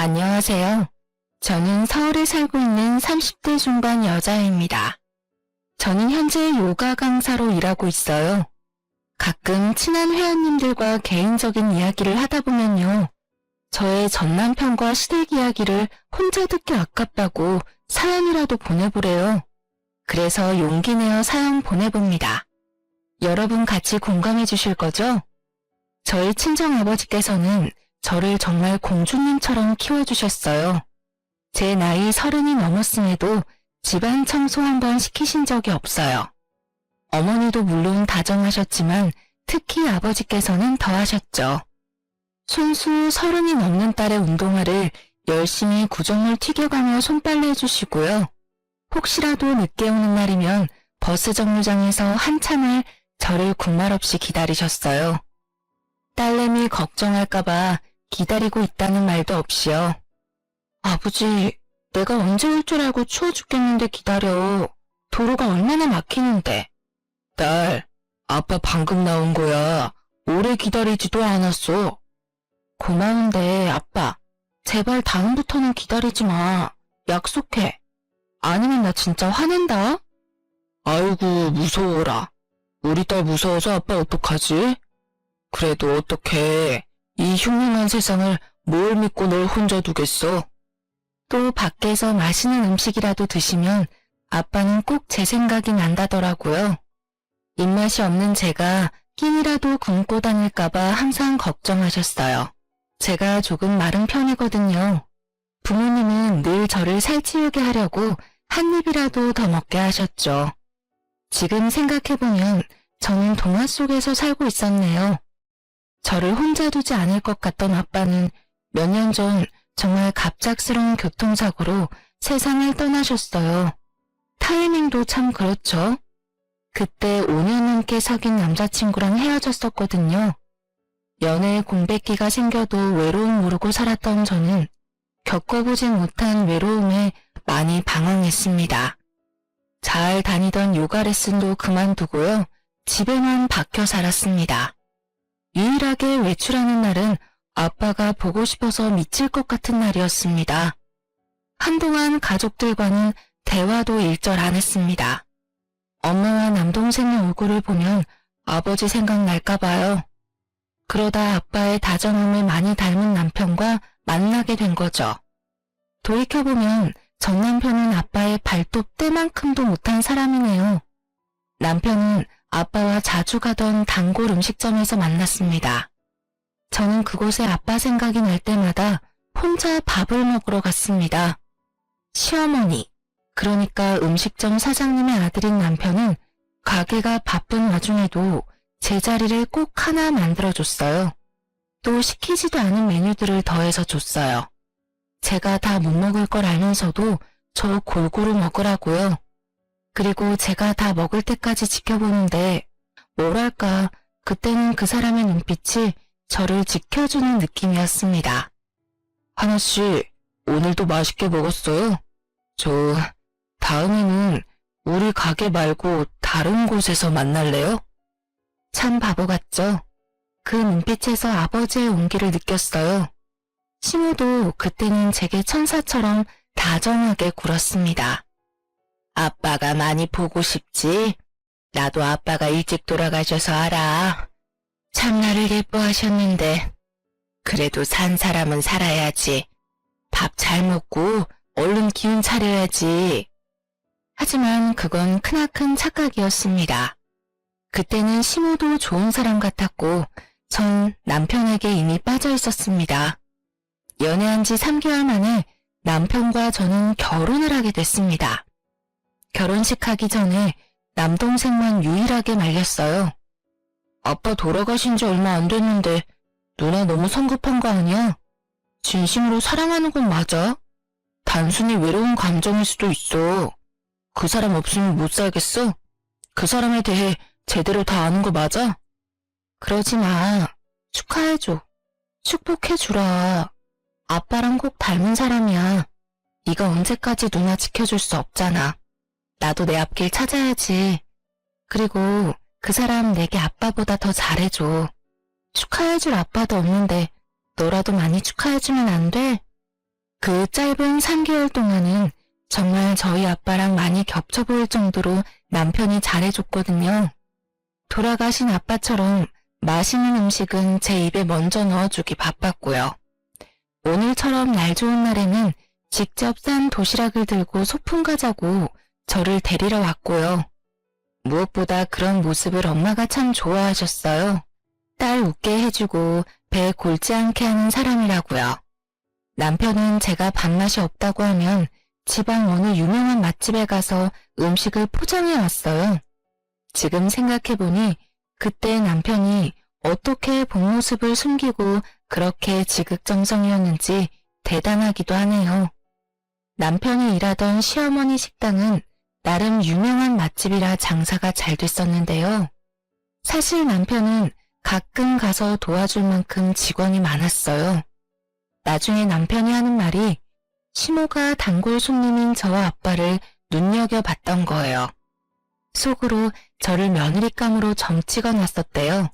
안녕하세요. 저는 서울에 살고 있는 30대 중반 여자입니다. 저는 현재 요가 강사로 일하고 있어요. 가끔 친한 회원님들과 개인적인 이야기를 하다 보면요. 저의 전남편과 시댁 이야기를 혼자 듣기 아깝다고 사연이라도 보내보래요. 그래서 용기 내어 사연 보내봅니다. 여러분 같이 공감해 주실 거죠? 저희 친정아버지께서는 저를 정말 공주님처럼 키워주셨어요. 제 나이 30이 넘었음에도 집안 청소 한 번 시키신 적이 없어요. 어머니도 물론 다정하셨지만 특히 아버지께서는 더 하셨죠. 손수 30이 넘는 딸의 운동화를 열심히 구정물 튀겨가며 손빨래 해주시고요. 혹시라도 늦게 오는 날이면 버스 정류장에서 한참을 저를 군말 없이 기다리셨어요. 딸내미 걱정할까봐 기다리고 있다는 말도 없이요. 아버지, 내가 언제 올 줄 알고 추워 죽겠는데 기다려. 도로가 얼마나 막히는데. 딸, 아빠 방금 나온 거야. 오래 기다리지도 않았어. 고마운데 아빠, 제발 다음부터는 기다리지 마. 약속해. 아니면 나 진짜 화낸다. 아이고, 무서워라. 우리 딸 무서워서 아빠 어떡하지? 그래도 어떡해. 이 흉흉한 세상을 뭘 믿고 널 혼자 두겠어? 또 밖에서 맛있는 음식이라도 드시면 아빠는 꼭 제 생각이 난다더라고요. 입맛이 없는 제가 끼니라도 굶고 다닐까봐 항상 걱정하셨어요. 제가 조금 마른 편이거든요. 부모님은 늘 저를 살찌우게 하려고 한 입이라도 더 먹게 하셨죠. 지금 생각해보면 저는 동화 속에서 살고 있었네요. 저를 혼자 두지 않을 것 같던 아빠는 몇 년 전 정말 갑작스러운 교통사고로 세상을 떠나셨어요. 타이밍도 참 그렇죠. 그때 5년 넘게 사귄 남자친구랑 헤어졌었거든요. 연애 공백기가 생겨도 외로움 모르고 살았던 저는 겪어보진 못한 외로움에 많이 방황했습니다. 잘 다니던 요가 레슨도 그만두고요. 집에만 박혀 살았습니다. 유일하게 외출하는 날은 아빠가 보고 싶어서 미칠 것 같은 날이었습니다. 한동안 가족들과는 대화도 일절 안 했습니다. 엄마와 남동생의 얼굴을 보면 아버지 생각날까 봐요. 그러다 아빠의 다정함을 많이 닮은 남편과 만나게 된 거죠. 돌이켜보면 전 남편은 아빠의 발톱 때만큼도 못한 사람이네요. 남편은 아빠와 자주 가던 단골 음식점에서 만났습니다. 저는 그곳에 아빠 생각이 날 때마다 혼자 밥을 먹으러 갔습니다. 시어머니, 그러니까 음식점 사장님의 아들인 남편은 가게가 바쁜 와중에도 제 자리를 꼭 하나 만들어줬어요. 또 시키지도 않은 메뉴들을 더해서 줬어요. 제가 다 못 먹을 걸 알면서도 저 골고루 먹으라고요. 그리고 제가 다 먹을 때까지 지켜보는데 뭐랄까 그때는 그 사람의 눈빛이 저를 지켜주는 느낌이었습니다. 하나씨, 오늘도 맛있게 먹었어요? 다음에는 우리 가게 말고 다른 곳에서 만날래요? 참 바보 같죠? 그 눈빛에서 아버지의 온기를 느꼈어요. 시모도 그때는 제게 천사처럼 다정하게 굴었습니다. 아빠가 많이 보고 싶지? 나도 아빠가 일찍 돌아가셔서 알아. 참 나를 예뻐하셨는데. 그래도 산 사람은 살아야지. 밥 잘 먹고 얼른 기운 차려야지. 하지만 그건 크나큰 착각이었습니다. 그때는 시모도 좋은 사람 같았고 전 남편에게 이미 빠져 있었습니다. 연애한 지 3개월 만에 남편과 저는 결혼을 하게 됐습니다. 결혼식 하기 전에 남동생만 유일하게 말렸어요. 아빠 돌아가신 지 얼마 안 됐는데 누나 너무 성급한 거 아니야? 진심으로 사랑하는 건 맞아? 단순히 외로운 감정일 수도 있어. 그 사람 없으면 못 살겠어? 그 사람에 대해 제대로 다 아는 거 맞아? 그러지 마. 축하해줘. 축복해주라. 아빠랑 꼭 닮은 사람이야. 네가 언제까지 누나 지켜줄 수 없잖아. 나도 내 앞길 찾아야지. 그리고 그 사람 내게 아빠보다 더 잘해줘. 축하해줄 아빠도 없는데 너라도 많이 축하해주면 안 돼? 그 짧은 3개월 동안은 정말 저희 아빠랑 많이 겹쳐 보일 정도로 남편이 잘해줬거든요. 돌아가신 아빠처럼 맛있는 음식은 제 입에 먼저 넣어주기 바빴고요. 오늘처럼 날 좋은 날에는 직접 싼 도시락을 들고 소풍 가자고 저를 데리러 왔고요. 무엇보다 그런 모습을 엄마가 참 좋아하셨어요. 딸 웃게 해주고 배 골지 않게 하는 사람이라고요. 남편은 제가 밥맛이 없다고 하면 지방 어느 유명한 맛집에 가서 음식을 포장해 왔어요. 지금 생각해보니 그때 남편이 어떻게 본 모습을 숨기고 그렇게 지극정성이었는지 대단하기도 하네요. 남편이 일하던 시어머니 식당은 나름 유명한 맛집이라 장사가 잘 됐었는데요. 사실 남편은 가끔 가서 도와줄 만큼 직원이 많았어요. 나중에 남편이 하는 말이 시모가 단골 손님인 저와 아빠를 눈여겨봤던 거예요. 속으로 저를 며느리감으로 점 찍어놨었대요.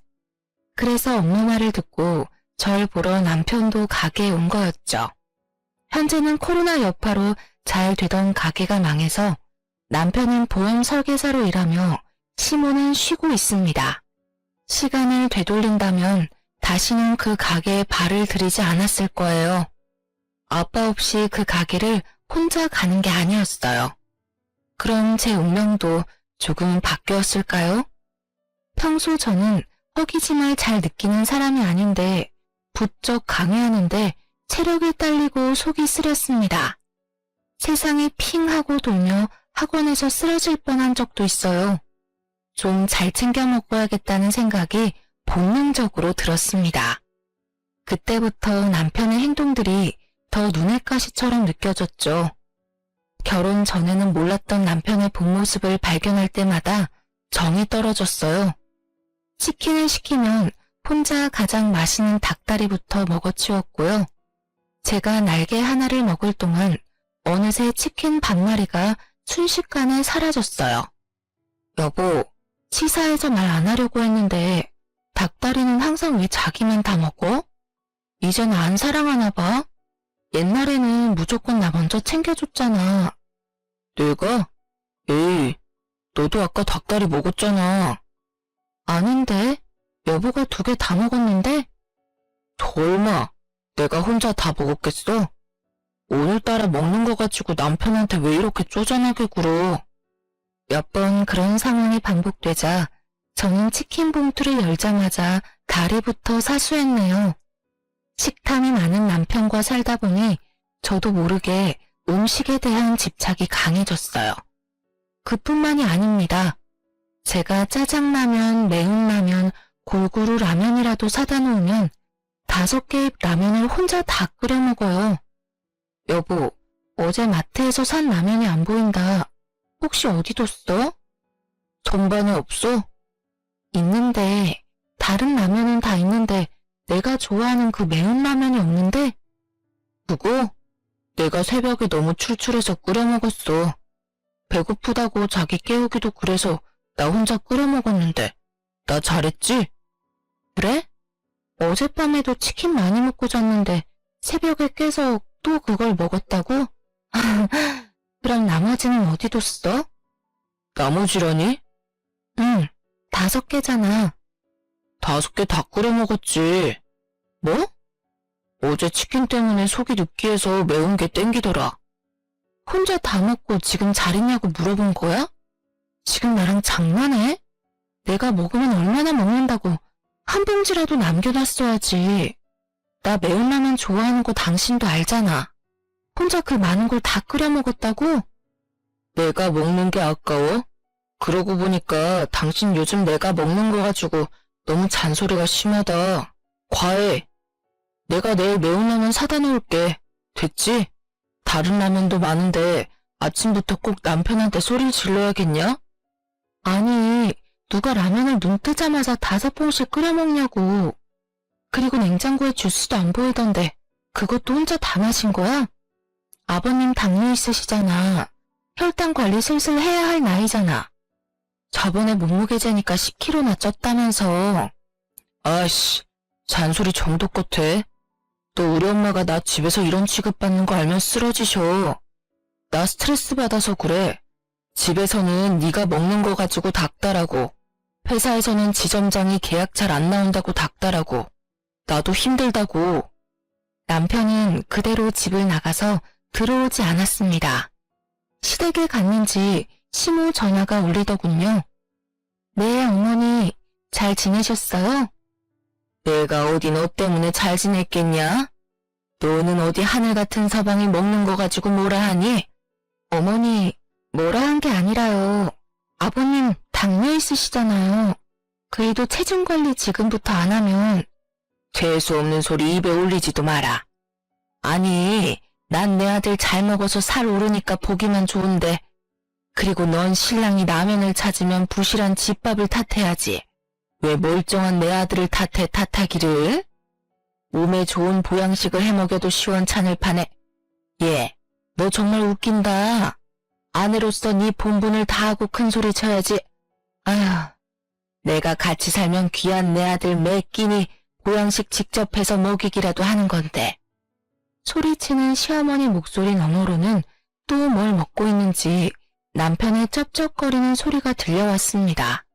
그래서 엄마 말을 듣고 절 보러 남편도 가게에 온 거였죠. 현재는 코로나 여파로 잘 되던 가게가 망해서 남편은 보험 설계사로 일하며 시모는 쉬고 있습니다. 시간을 되돌린다면 다시는 그 가게에 발을 들이지 않았을 거예요. 아빠 없이 그 가게를 혼자 가는 게 아니었어요. 그럼 제 운명도 조금 바뀌었을까요? 평소 저는 허기짐을 잘 느끼는 사람이 아닌데 부쩍 강요하는데 체력이 딸리고 속이 쓰렸습니다. 세상이 핑 하고 돌며 학원에서 쓰러질 뻔한 적도 있어요. 좀 잘 챙겨 먹어야겠다는 생각이 본능적으로 들었습니다. 그때부터 남편의 행동들이 더 눈의 가시처럼 느껴졌죠. 결혼 전에는 몰랐던 남편의 본 모습을 발견할 때마다 정이 떨어졌어요. 치킨을 시키면 혼자 가장 맛있는 닭다리부터 먹어치웠고요. 제가 날개 하나를 먹을 동안 어느새 치킨 반마리가 순식간에 사라졌어요. 여보, 치사해서 말 안 하려고 했는데 닭다리는 항상 왜 자기만 다 먹어? 이젠 안 사랑하나 봐. 옛날에는 무조건 나 먼저 챙겨줬잖아. 내가? 에이, 너도 아까 닭다리 먹었잖아. 아닌데, 여보가 2개 다 먹었는데? 설마, 내가 혼자 다 먹었겠어? 오늘따라 먹는 거 가지고 남편한테 왜 이렇게 쪼잔하게 굴어? 몇 번 그런 상황이 반복되자 저는 치킨 봉투를 열자마자 다리부터 사수했네요. 식탐이 많은 남편과 살다 보니 저도 모르게 음식에 대한 집착이 강해졌어요. 그뿐만이 아닙니다. 제가 짜장라면, 매운라면, 골고루 라면이라도 사다 놓으면 5개의 라면을 혼자 다 끓여 먹어요. 여보, 어제 마트에서 산 라면이 안 보인다. 혹시 어디 뒀어? 전반에 없어? 있는데, 다른 라면은 다 있는데 내가 좋아하는 그 매운 라면이 없는데? 그거? 내가 새벽에 너무 출출해서 끓여 먹었어. 배고프다고 자기 깨우기도 그래서 나 혼자 끓여 먹었는데 나 잘했지? 그래? 어젯밤에도 치킨 많이 먹고 잤는데 새벽에 깨서 또 그걸 먹었다고? 그럼 나머지는 어디 뒀어? 나머지라니? 응, 5개잖아. 5개 다 끓여 먹었지. 뭐? 어제 치킨 때문에 속이 느끼해서 매운 게 땡기더라. 혼자 다 먹고 지금 잘했냐고 물어본 거야? 지금 나랑 장난해? 내가 먹으면 얼마나 먹는다고 한 봉지라도 남겨놨어야지. 나 매운 라면 좋아하는 거 당신도 알잖아. 혼자 그 많은 걸 다 끓여 먹었다고? 내가 먹는 게 아까워? 그러고 보니까 당신 요즘 내가 먹는 거 가지고 너무 잔소리가 심하다. 과해. 내가 내일 매운 라면 사다 놓을게. 됐지? 다른 라면도 많은데 아침부터 꼭 남편한테 소리를 질러야겠냐? 아니, 누가 라면을 눈 뜨자마자 5봉씩 끓여 먹냐고. 그리고 냉장고에 주스도 안 보이던데 그것도 혼자 다 마신 거야? 아버님 당뇨 있으시잖아. 혈당 관리 슬슬 해야 할 나이잖아. 저번에 몸무게 재니까 10kg나 쪘다면서. 아씨, 잔소리 정도껏 해? 또 우리 엄마가 나 집에서 이런 취급받는 거 알면 쓰러지셔. 나 스트레스 받아서 그래. 집에서는 네가 먹는 거 가지고 닥달하고, 회사에서는 지점장이 계약 잘 안 나온다고 닥달하고, 나도 힘들다고. 남편은 그대로 집을 나가서 들어오지 않았습니다. 시댁에 갔는지 시모 전화가 울리더군요. 네, 어머니, 잘 지내셨어요? 내가 어디 너 때문에 잘 지냈겠냐? 너는 어디 하늘 같은 서방이 먹는 거 가지고 뭐라 하니? 어머니, 뭐라 한 게 아니라요. 아버님 당뇨 있으시잖아요. 그래도 체중 관리 지금부터 안 하면 재수 없는 소리 입에 올리지도 마라. 아니, 난 내 아들 잘 먹어서 살 오르니까 보기만 좋은데, 그리고 넌 신랑이 라면을 찾으면 부실한 집밥을 탓해야지. 왜 멀쩡한 내 아들을 탓하기를? 몸에 좋은 보양식을 해먹여도 시원찮을 판에. 얘, 너 정말 웃긴다. 아내로서 네 본분을 다하고 큰소리 쳐야지. 아휴, 내가 같이 살면 귀한 내 아들 매 끼니 보양식 직접 해서 먹이기라도 하는 건데. 소리치는 시어머니 목소리 너머로는 또 뭘 먹고 있는지 남편의 쩝쩝거리는 소리가 들려왔습니다.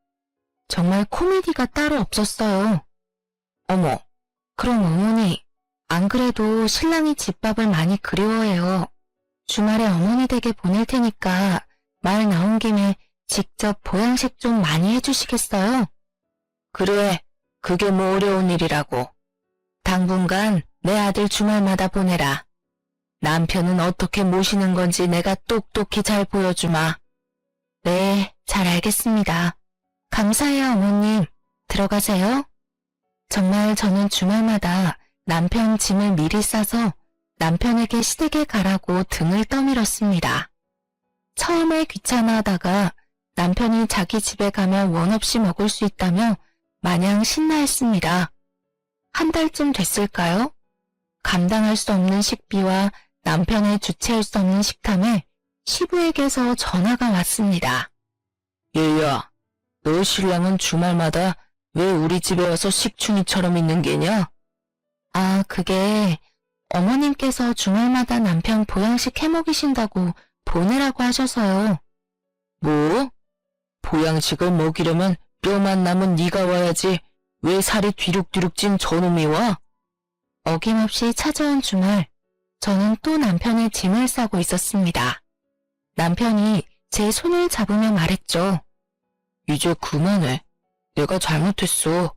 정말 코미디가 따로 없었어요. 어머, 그럼 어머니, 안 그래도 신랑이 집밥을 많이 그리워해요. 주말에 어머니 댁에 보낼 테니까 말 나온 김에 직접 보양식 좀 많이 해주시겠어요? 그래, 그게 뭐 어려운 일이라고. 당분간 내 아들 주말마다 보내라. 남편은 어떻게 모시는 건지 내가 똑똑히 잘 보여주마. 네, 잘 알겠습니다. 감사해요, 어머님. 들어가세요. 정말 저는 주말마다 남편 짐을 미리 싸서 남편에게 시댁에 가라고 등을 떠밀었습니다. 처음에 귀찮아하다가 남편이 자기 집에 가면 원 없이 먹을 수 있다며 마냥 신나했습니다. 한 달쯤 됐을까요? 감당할 수 없는 식비와 남편의 주체할 수 없는 식탐에 시부에게서 전화가 왔습니다. 얘야, 너 신랑은 주말마다 왜 우리 집에 와서 식충이처럼 있는 게냐? 아, 그게 어머님께서 주말마다 남편 보양식 해먹이신다고 보내라고 하셔서요. 뭐? 보양식을 먹이려면 뼈만 남은 네가 와야지 왜 살이 뒤룩뒤룩 찐 저놈이 와? 어김없이 찾아온 주말, 저는 또 남편의 짐을 싸고 있었습니다. 남편이 제 손을 잡으며 말했죠. 이제 그만해. 내가 잘못했어.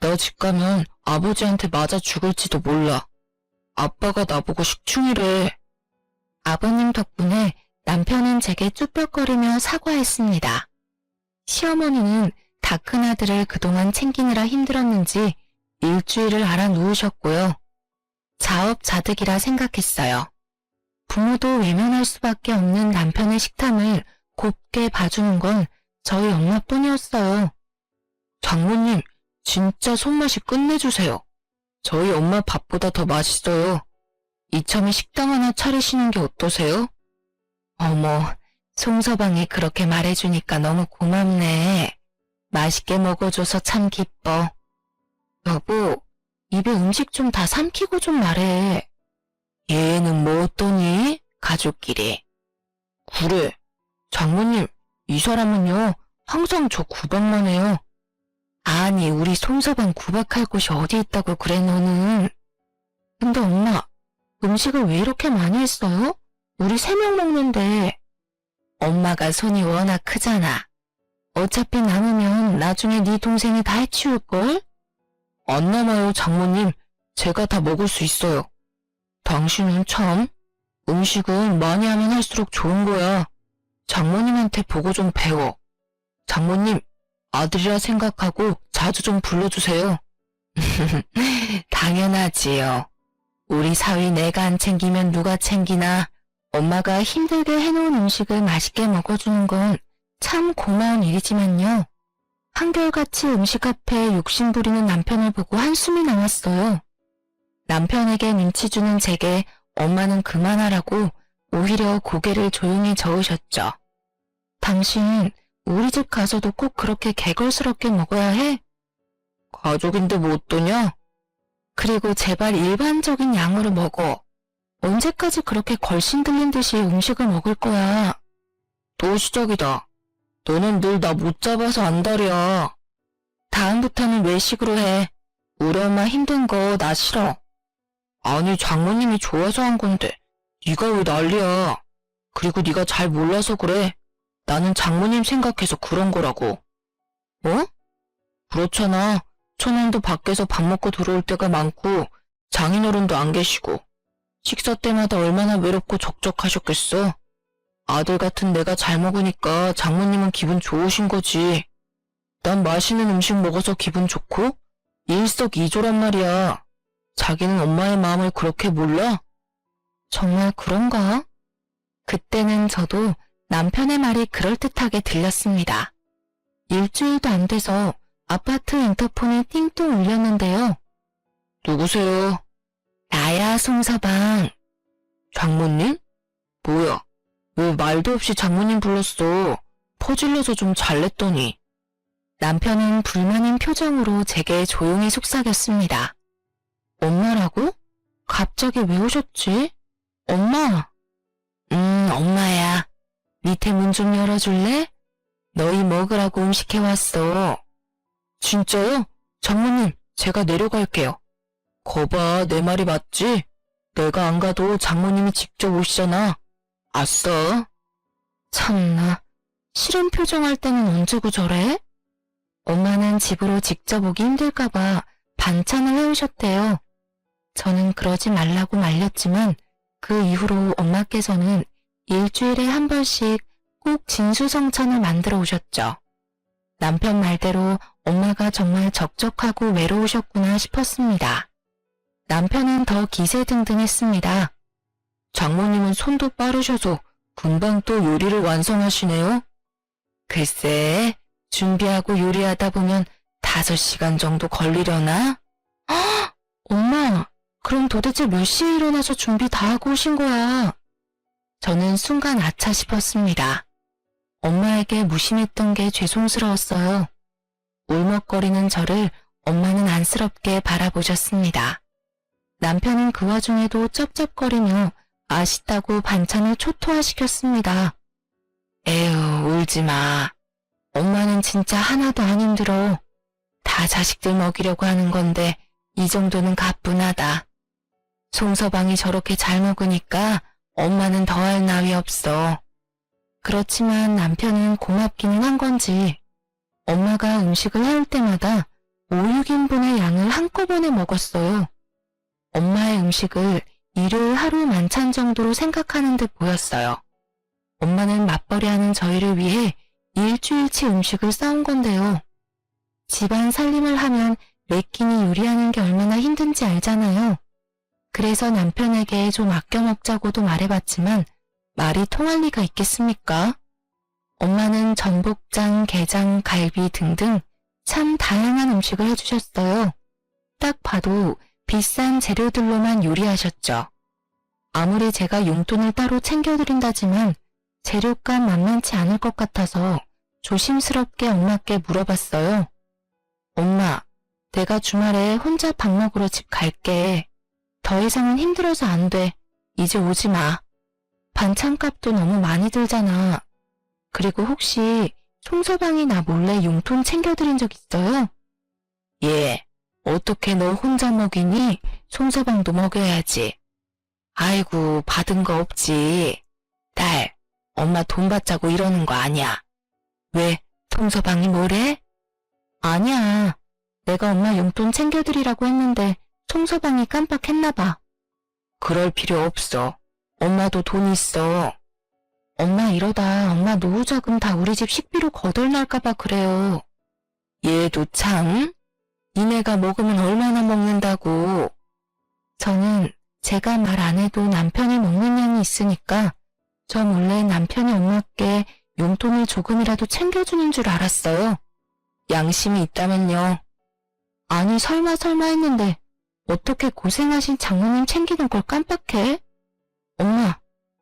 나 집 가면 아버지한테 맞아 죽을지도 몰라. 아빠가 나보고 식충이래. 아버님 덕분에 남편은 제게 쭈뼛거리며 사과했습니다. 시어머니는 다 큰 아들을 그동안 챙기느라 힘들었는지 일주일을 알아 누우셨고요. 자업자득이라 생각했어요. 부모도 외면할 수밖에 없는 남편의 식탐을 곱게 봐주는 건 저희 엄마뿐이었어요. 장모님, 진짜 손맛이 끝내주세요. 저희 엄마 밥보다 더 맛있어요. 이참에 식당 하나 차리시는 게 어떠세요? 어머, 송서방이 그렇게 말해주니까 너무 고맙네. 맛있게 먹어줘서 참 기뻐. 여보, 입에 음식 좀 다 삼키고 좀 말해. 얘는 뭐 어떠니? 가족끼리. 그래, 장모님, 이 사람은요, 항상 저 구박만 해요. 아니, 우리 송서방 구박할 곳이 어디 있다고 그래, 너는. 근데 엄마, 음식을 왜 이렇게 많이 했어요? 우리 3명 먹는데. 엄마가 손이 워낙 크잖아. 어차피 남으면 나중에 네 동생이 다 해치울걸? 안 남아요, 장모님. 제가 다 먹을 수 있어요. 당신은 참, 음식은 많이 하면 할수록 좋은 거야. 장모님한테 보고 좀 배워. 장모님, 아들이라 생각하고 자주 좀 불러주세요. 당연하지요. 우리 사위 내가 안 챙기면 누가 챙기나. 엄마가 힘들게 해놓은 음식을 맛있게 먹어주는 건 참 고마운 일이지만요. 한결같이 음식 앞에 욕심부리는 남편을 보고 한숨이 나왔어요. 남편에게 눈치 주는 제게 엄마는 그만하라고 오히려 고개를 조용히 저으셨죠. 당신 우리 집 가서도 꼭 그렇게 개걸스럽게 먹어야 해? 가족인데 뭐 어떠냐? 그리고 제발 일반적인 양으로 먹어. 언제까지 그렇게 걸신 들린 듯이 음식을 먹을 거야? 또 시작이다. 너는 늘 나 못 잡아서 안달이야. 다음부터는 외식으로 해. 우리 엄마 힘든 거 나 싫어. 아니 장모님이 좋아서 한 건데 네가 왜 난리야. 그리고 네가 잘 몰라서 그래. 나는 장모님 생각해서 그런 거라고. 어? 그렇잖아. 처남도 밖에서 밥 먹고 들어올 때가 많고 장인어른도 안 계시고 식사 때마다 얼마나 외롭고 적적하셨겠어. 아들 같은 내가 잘 먹으니까 장모님은 기분 좋으신 거지. 난 맛있는 음식 먹어서 기분 좋고 일석이조란 말이야. 자기는 엄마의 마음을 그렇게 몰라? 정말 그런가? 그때는 저도 남편의 말이 그럴듯하게 들렸습니다. 일주일도 안 돼서 아파트 인터폰이 띵동 울렸는데요. 누구세요? 나야, 송서방. 장모님? 뭐야? 왜 말도 없이 장모님 불렀어? 퍼질러서 좀 잘냈더니. 남편은 불만인 표정으로 제게 조용히 속삭였습니다. 엄마라고? 갑자기 왜 오셨지? 엄마. 엄마야. 밑에 문 좀 열어줄래? 너희 먹으라고 음식 해왔어. 진짜요? 장모님, 제가 내려갈게요. 거봐, 내 말이 맞지? 내가 안 가도 장모님이 직접 오시잖아. 아싸. 참나, 싫은 표정할 때는 언제고 저래? 엄마는 집으로 직접 오기 힘들까봐 반찬을 해오셨대요. 저는 그러지 말라고 말렸지만 그 이후로 엄마께서는 일주일에 한 번씩 꼭 진수성찬을 만들어 오셨죠. 남편 말대로 엄마가 정말 적적하고 외로우셨구나 싶었습니다. 남편은 더 기세등등했습니다. 장모님은 손도 빠르셔서 금방 또 요리를 완성하시네요. 글쎄, 준비하고 요리하다 보면 5시간 정도 걸리려나? 헉! 엄마, 그럼 도대체 몇 시에 일어나서 준비 다 하고 오신 거야? 저는 순간 아차 싶었습니다. 엄마에게 무심했던 게 죄송스러웠어요. 울먹거리는 저를 엄마는 안쓰럽게 바라보셨습니다. 남편은 그 와중에도 쩝쩝거리며 아쉽다고 반찬을 초토화시켰습니다. 에휴, 울지 마. 엄마는 진짜 하나도 안 힘들어. 다 자식들 먹이려고 하는 건데 이 정도는 가뿐하다. 송서방이 저렇게 잘 먹으니까 엄마는 더할 나위 없어. 그렇지만 남편은 고맙기는 한 건지 엄마가 음식을 해올 때마다 5, 6인분의 양을 한꺼번에 먹었어요. 엄마의 음식을 일요일 하루 만찬 정도로 생각하는 듯 보였어요. 엄마는 맞벌이하는 저희를 위해 일주일치 음식을 싸온 건데요. 집안 살림을 하면 매 끼니 요리하는 게 얼마나 힘든지 알잖아요. 그래서 남편에게 좀 아껴 먹자고도 말해봤지만 말이 통할 리가 있겠습니까? 엄마는 전복장, 게장, 갈비 등등 참 다양한 음식을 해주셨어요. 딱 봐도 비싼 재료들로만 요리하셨죠. 아무리 제가 용돈을 따로 챙겨드린다지만 재료값 만만치 않을 것 같아서 조심스럽게 엄마께 물어봤어요. 엄마, 내가 주말에 혼자 밥 먹으러 집 갈게. 더 이상은 힘들어서 안 돼. 이제 오지 마. 반찬값도 너무 많이 들잖아. 그리고 혹시 송서방이 나 몰래 용돈 챙겨드린 적 있어요? 예. 어떻게 너 혼자 먹이니? 송서방도 먹여야지. 아이고, 받은 거 없지. 딸, 엄마 돈 받자고 이러는 거 아니야. 왜, 송서방이 뭐래? 아니야. 내가 엄마 용돈 챙겨드리라고 했는데 송서방이 깜빡했나 봐. 그럴 필요 없어. 엄마도 돈 있어. 엄마 이러다 엄마 노후자금 다 우리 집 식비로 거덜날까 봐 그래요. 얘도 참. 니네가 먹으면 얼마나 먹는다고. 저는 제가 말 안 해도 남편이 먹는 양이 있으니까 저 몰래 남편이 엄마께 용돈을 조금이라도 챙겨주는 줄 알았어요. 양심이 있다면요. 아니 설마 했는데 어떻게 고생하신 장모님 챙기는 걸 깜빡해? 엄마,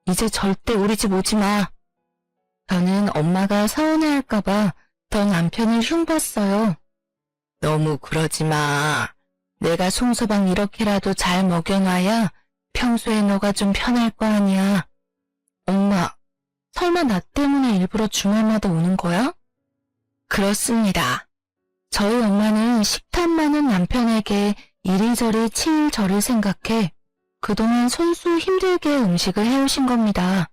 이제 절대 우리 집 오지 마. 저는 엄마가 서운해할까봐 더 남편을 흉봤어요. 너무 그러지 마. 내가 송서방 이렇게라도 잘 먹여놔야 평소에 너가 좀 편할 거 아니야. 엄마, 설마 나 때문에 일부러 주말마다 오는 거야? 그렇습니다. 저희 엄마는 식탐 많은 남편에게 이리저리 치일 저를 생각해 그동안 손수 힘들게 음식을 해오신 겁니다.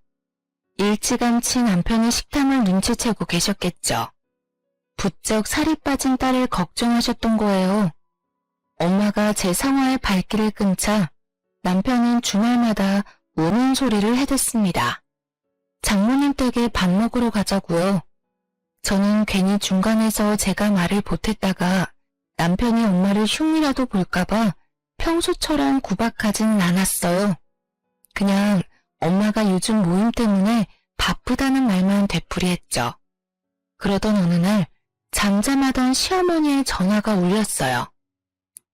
일찌감치 남편의 식탐을 눈치채고 계셨겠죠. 부쩍 살이 빠진 딸을 걱정하셨던 거예요. 엄마가 제 상화에 발길을 끊자 남편은 주말마다 우는 소리를 해댔습니다. 장모님 댁에 밥 먹으러 가자고요. 저는 괜히 중간에서 제가 말을 보탰다가 남편이 엄마를 흉이라도 볼까봐 평소처럼 구박하지는 않았어요. 그냥 엄마가 요즘 모임 때문에 바쁘다는 말만 되풀이했죠. 그러던 어느 날 잠잠하던 시어머니의 전화가 울렸어요.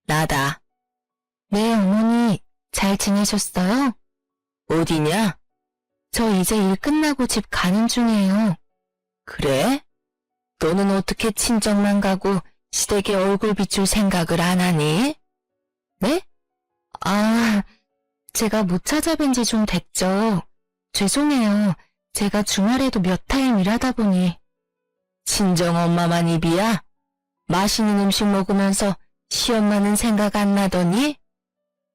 나다. 네, 어머니. 잘 지내셨어요? 어디냐? 저 이제 일 끝나고 집 가는 중이에요. 그래? 너는 어떻게 친정만 가고 시댁에 얼굴 비출 생각을 안 하니? 네? 아, 제가 못 찾아뵌 지 좀 됐죠. 죄송해요. 제가 주말에도 몇 타임 일하다 보니. 친정엄마만 입이야? 맛있는 음식 먹으면서 시엄마는 생각 안 나더니?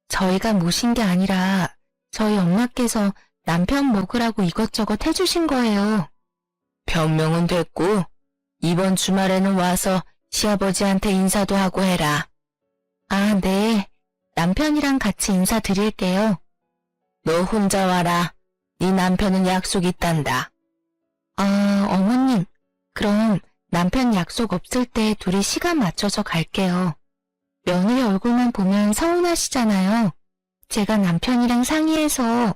저희가 모신 게 아니라 저희 엄마께서 남편 먹으라고 이것저것 해주신 거예요. 변명은 됐고 이번 주말에는 와서 시아버지한테 인사도 하고 해라. 아, 네. 남편이랑 같이 인사드릴게요. 너 혼자 와라. 네 남편은 약속 있단다. 아, 어머님. 그럼 남편 약속 없을 때 둘이 시간 맞춰서 갈게요. 며느리 얼굴만 보면 서운하시잖아요. 제가 남편이랑 상의해서.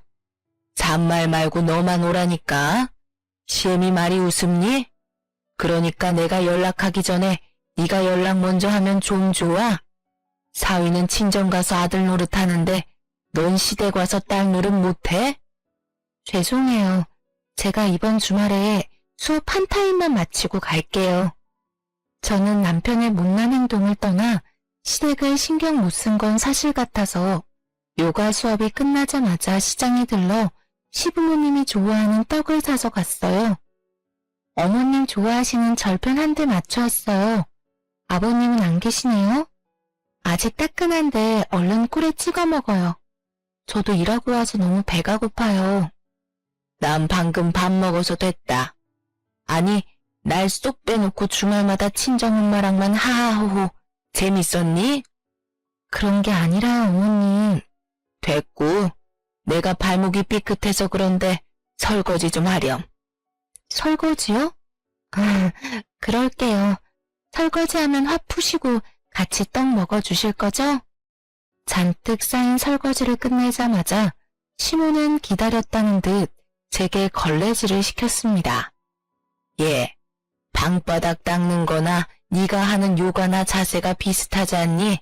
잔말 말고 너만 오라니까. 시엠이 말이 우습니? 그러니까 내가 연락하기 전에 네가 연락 먼저 하면 좀 좋아. 사위는 친정 가서 아들 노릇하는데 넌 시댁 와서 딸 노릇 못해? 죄송해요. 제가 이번 주말에 수업 한 타임만 마치고 갈게요. 저는 남편의 못난 행동을 떠나 시댁을 신경 못 쓴 건 사실 같아서 요가 수업이 끝나자마자 시장에 들러 시부모님이 좋아하는 떡을 사서 갔어요. 어머님 좋아하시는 절편 한 대 맞춰왔어요. 아버님은 안 계시네요? 아직 따끈한데 얼른 꿀에 찍어 먹어요. 저도 일하고 와서 너무 배가 고파요. 난 방금 밥 먹어서 됐다. 아니, 날 쏙 빼놓고 주말마다 친정엄마랑만 하하호호 재밌었니? 그런 게 아니라 어머님. 됐고, 내가 발목이 삐끗해서 그런데 설거지 좀 하렴. 설거지요? 아, 그럴게요. 설거지하면 화 푸시고 같이 떡 먹어주실 거죠? 잔뜩 쌓인 설거지를 끝내자마자 시모는 기다렸다는 듯 제게 걸레질을 시켰습니다. 예, 방바닥 닦는 거나 네가 하는 요가나 자세가 비슷하지 않니?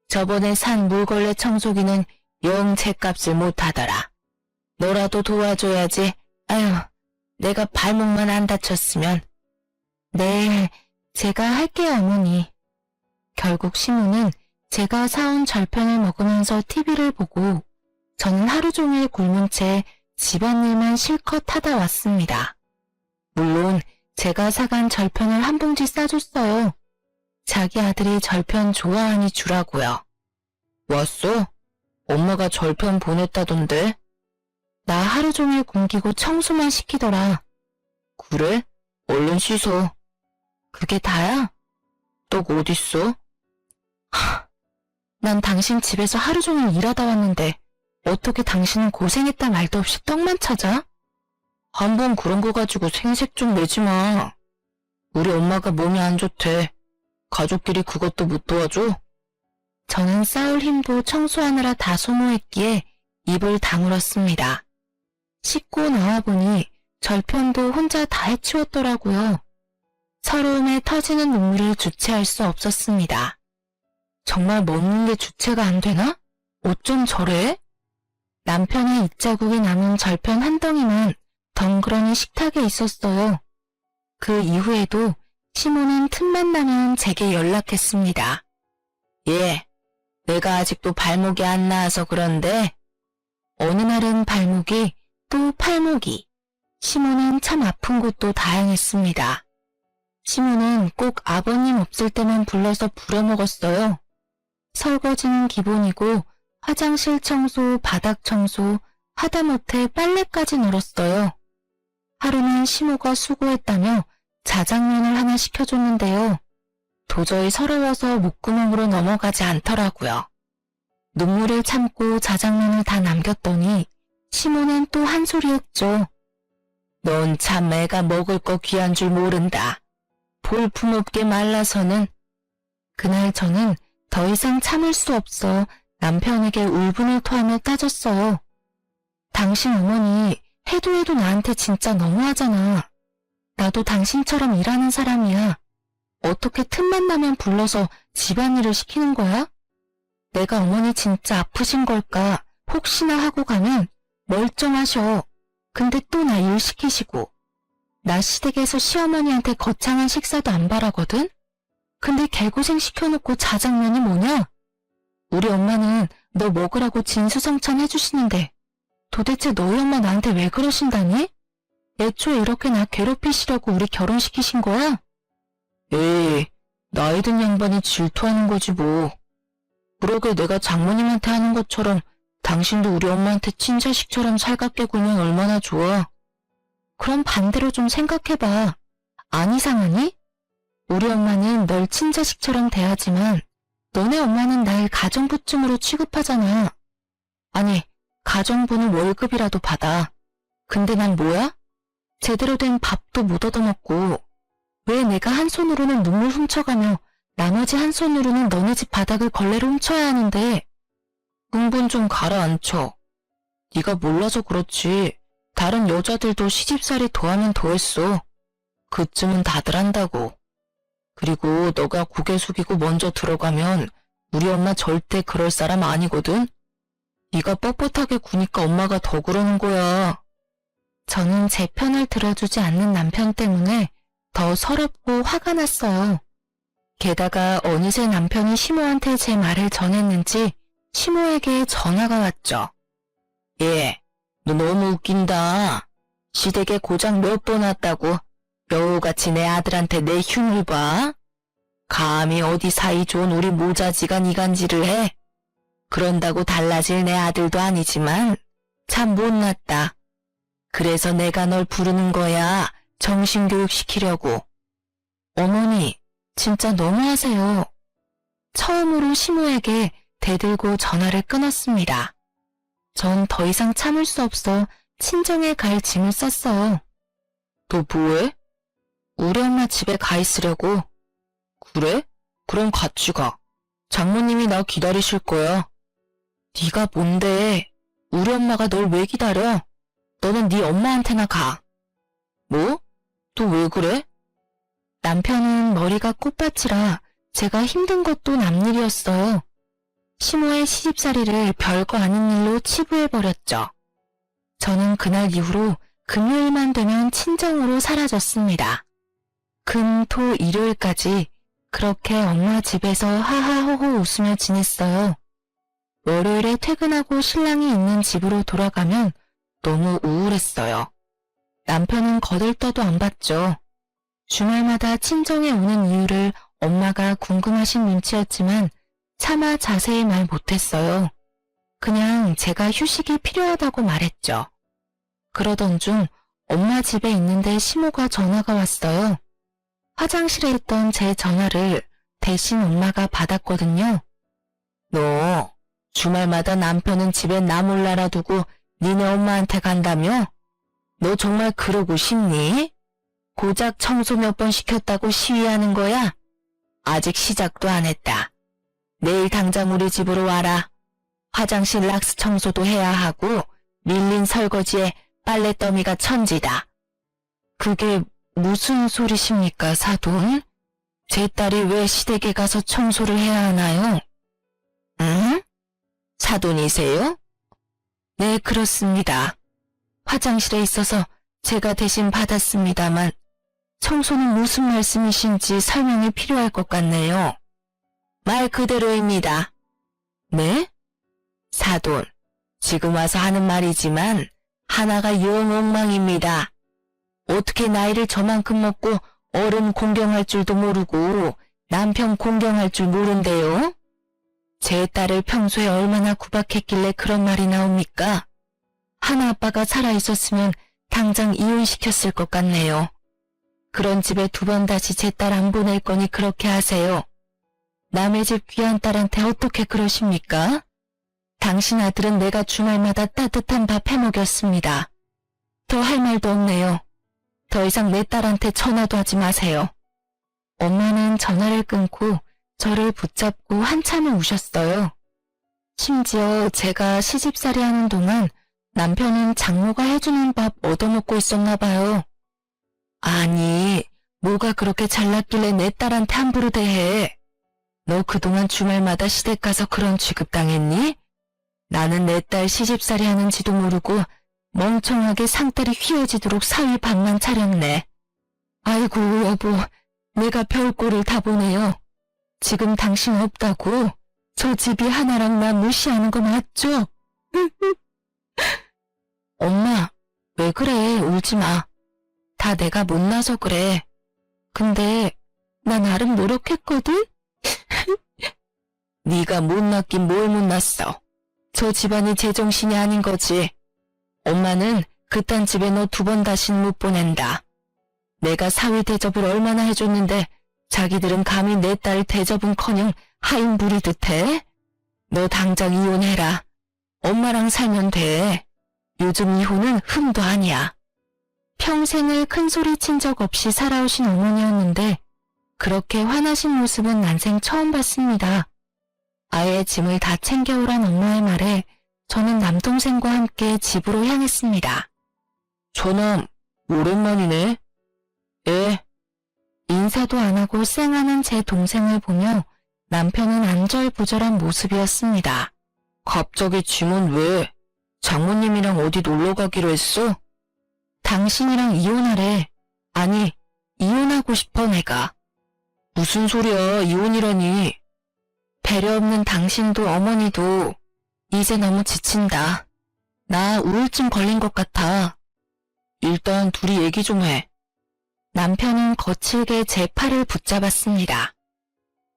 저번에 산 물걸레 청소기는 영 제값을 못하더라. 너라도 도와줘야지. 아유, 내가 발목만 안 다쳤으면. 네, 제가 할게요, 어머니. 결국 시모는 제가 사온 절편을 먹으면서 TV를 보고 저는 하루 종일 굶은 채 집안일만 실컷 하다 왔습니다. 물론 제가 사간 절편을 한 봉지 싸줬어요. 자기 아들이 절편 좋아하니 주라고요. 왔어? 엄마가 절편 보냈다던데? 나 하루 종일 굶기고 청소만 시키더라. 그래? 얼른 씻어. 그게 다야? 떡 어딨어? 난 당신 집에서 하루 종일 일하다 왔는데 어떻게 당신은 고생했다 말도 없이 떡만 찾아? 한번 그런 거 가지고 생색 좀 내지 마. 우리 엄마가 몸이 안 좋대. 가족끼리 그것도 못 도와줘? 저는 싸울 힘도 청소하느라 다 소모했기에 입을 다물었습니다. 씻고 나와보니 절편도 혼자 다 해치웠더라고요. 서러움에 터지는 눈물을 주체할 수 없었습니다. 정말 먹는 게 주체가 안 되나? 어쩜 저래? 남편의 입자국이 남은 절편 한 덩이만 덩그러니 식탁에 있었어요. 그 이후에도 시모는 틈만 나면 제게 연락했습니다. 예, 내가 아직도 발목이 안 나아서 그런데 어느 날은 발목이 또 팔목이 시모는 참 아픈 곳도 다양했습니다. 시모는 꼭 아버님 없을 때만 불러서 부려먹었어요. 설거지는 기본이고 화장실 청소, 바닥 청소, 하다못해 빨래까지 늘었어요. 하루는 시모가 수고했다며 자장면을 하나 시켜줬는데요. 도저히 서러워서 목구멍으로 넘어가지 않더라고요. 눈물을 참고 자장면을 다 남겼더니 시모는 또 한 소리 했죠. 넌 참 애가 먹을 거 귀한 줄 모른다. 볼품없게 말라서는. 그날 저는 더 이상 참을 수 없어 남편에게 울분을 토하며 따졌어요. 당신 어머니 해도 해도 나한테 진짜 너무하잖아. 나도 당신처럼 일하는 사람이야. 어떻게 틈만 나면 불러서 집안일을 시키는 거야? 내가 어머니 진짜 아프신 걸까 혹시나 하고 가면 멀쩡하셔. 근데 또 나 일 시키시고. 나 시댁에서 시어머니한테 거창한 식사도 안 바라거든? 근데 개고생 시켜놓고 자장면이 뭐냐? 우리 엄마는 너 먹으라고 진수성찬 해주시는데 도대체 너희 엄마 나한테 왜 그러신다니? 애초에 이렇게 나 괴롭히시려고 우리 결혼시키신 거야? 에이, 나이 든 양반이 질투하는 거지 뭐. 그러게 내가 장모님한테 하는 것처럼 당신도 우리 엄마한테 친자식처럼 살갑게 굴면 얼마나 좋아. 그럼 반대로 좀 생각해봐. 안 이상하니? 우리 엄마는 널 친자식처럼 대하지만 너네 엄마는 날 가정부쯤으로 취급하잖아. 아니, 가정부는 월급이라도 받아. 근데 난 뭐야? 제대로 된 밥도 못 얻어먹고 왜 내가 한 손으로는 눈물 훔쳐가며 나머지 한 손으로는 너네 집 바닥을 걸레로 훔쳐야 하는데. 흥분 좀 가라앉혀. 네가 몰라서 그렇지. 다른 여자들도 시집살이 더하면 더했어. 그쯤은 다들 한다고. 그리고 너가 고개 숙이고 먼저 들어가면 우리 엄마 절대 그럴 사람 아니거든. 네가 뻣뻣하게 구니까 엄마가 더 그러는 거야. 저는 제 편을 들어주지 않는 남편 때문에 더 서럽고 화가 났어요. 게다가 어느새 남편이 시모한테 제 말을 전했는지 시모에게 전화가 왔죠. 예, 너 너무 웃긴다. 시댁에 고장 몇 번 왔다고 여우같이 내 아들한테 내 흉을 봐. 감히 어디 사이 좋은 우리 모자지간 이간질을 해. 그런다고 달라질 내 아들도 아니지만 참 못났다. 그래서 내가 널 부르는 거야. 정신교육 시키려고. 어머니, 진짜 너무하세요. 처음으로 시모에게 대들고 전화를 끊었습니다. 전 더 이상 참을 수 없어 친정에 갈 짐을 쌌어요. 너 뭐해? 우리 엄마 집에 가 있으려고. 그래? 그럼 같이 가. 장모님이 나 기다리실 거야. 네가 뭔데? 우리 엄마가 널 왜 기다려? 너는 네 엄마한테나 가. 뭐? 또 왜 그래? 남편은 머리가 꽃밭이라 제가 힘든 것도 남일이었어요. 시모의 시집살이를 별거 아닌 일로 치부해버렸죠. 저는 그날 이후로 금요일만 되면 친정으로 사라졌습니다. 금, 토, 일요일까지 그렇게 엄마 집에서 하하호호 웃으며 지냈어요. 월요일에 퇴근하고 신랑이 있는 집으로 돌아가면 너무 우울했어요. 남편은 거들떠도 안 봤죠. 주말마다 친정에 오는 이유를 엄마가 궁금하신 눈치였지만 차마 자세히 말 못했어요. 그냥 제가 휴식이 필요하다고 말했죠. 그러던 중 엄마 집에 있는데 시모가 전화가 왔어요. 화장실에 있던 제 전화를 대신 엄마가 받았거든요. 너 주말마다 남편은 집에 나 몰라라 두고 니네 엄마한테 간다며? 너 정말 그러고 싶니? 고작 청소 몇 번 시켰다고 시위하는 거야? 아직 시작도 안 했다. 내일 당장 우리 집으로 와라. 화장실 락스 청소도 해야 하고 밀린 설거지에 빨래더미가 천지다. 그게 무슨 소리십니까, 사돈? 제 딸이 왜 시댁에 가서 청소를 해야 하나요? 응? 사돈이세요? 네, 그렇습니다. 화장실에 있어서 제가 대신 받았습니다만 청소는 무슨 말씀이신지 설명이 필요할 것 같네요. 말 그대로입니다. 네? 사돈, 지금 와서 하는 말이지만 하나가 영 엉망입니다. 어떻게 나이를 저만큼 먹고 어른 공경할 줄도 모르고 남편 공경할 줄 모른대요? 제 딸을 평소에 얼마나 구박했길래 그런 말이 나옵니까? 하나 아빠가 살아있었으면 당장 이혼시켰을 것 같네요. 그런 집에 두 번 다시 제 딸 안 보낼 거니 그렇게 하세요. 남의 집 귀한 딸한테 어떻게 그러십니까? 당신 아들은 내가 주말마다 따뜻한 밥 해먹였습니다. 더 할 말도 없네요. 더 이상 내 딸한테 전화도 하지 마세요. 엄마는 전화를 끊고 저를 붙잡고 한참을 우셨어요. 심지어 제가 시집살이 하는 동안 남편은 장모가 해주는 밥 얻어먹고 있었나 봐요. 아니, 뭐가 그렇게 잘났길래 내 딸한테 함부로 대해? 너 그동안 주말마다 시댁 가서 그런 취급당했니? 나는 내 딸 시집살이 하는지도 모르고 멍청하게 상다리 휘어지도록 사위 밥만 차렸네. 아이고 여보, 내가 별꼴을 다 보네요. 지금 당신 없다고 저 집이 하나랑 나 무시하는 거 맞죠? 엄마, 왜 그래? 울지 마. 다 내가 못나서 그래. 근데 나 나름 노력했거든? 네가 못났긴 뭘 못났어. 저 집안이 제정신이 아닌 거지. 엄마는 그딴 집에 너 두 번 다신 못 보낸다. 내가 사위 대접을 얼마나 해줬는데 자기들은 감히 내 딸 대접은커녕 하인 부리듯 해? 너 당장 이혼해라. 엄마랑 살면 돼. 요즘 이혼은 흠도 아니야. 평생을 큰소리 친 적 없이 살아오신 어머니였는데 그렇게 화나신 모습은 난생 처음 봤습니다. 아예 짐을 다 챙겨오란 엄마의 말에 저는 남동생과 함께 집으로 향했습니다. 저놈, 오랜만이네. 예. 인사도 안 하고 쌩하는 제 동생을 보며 남편은 안절부절한 모습이었습니다. 갑자기 짐은 왜? 장모님이랑 어디 놀러 가기로 했어? 당신이랑 이혼하래. 아니, 이혼하고 싶어 내가. 무슨 소리야, 이혼이라니. 배려 없는 당신도 어머니도 이제 너무 지친다. 나 우울증 걸린 것 같아. 일단 둘이 얘기 좀 해. 남편은 거칠게 제 팔을 붙잡았습니다.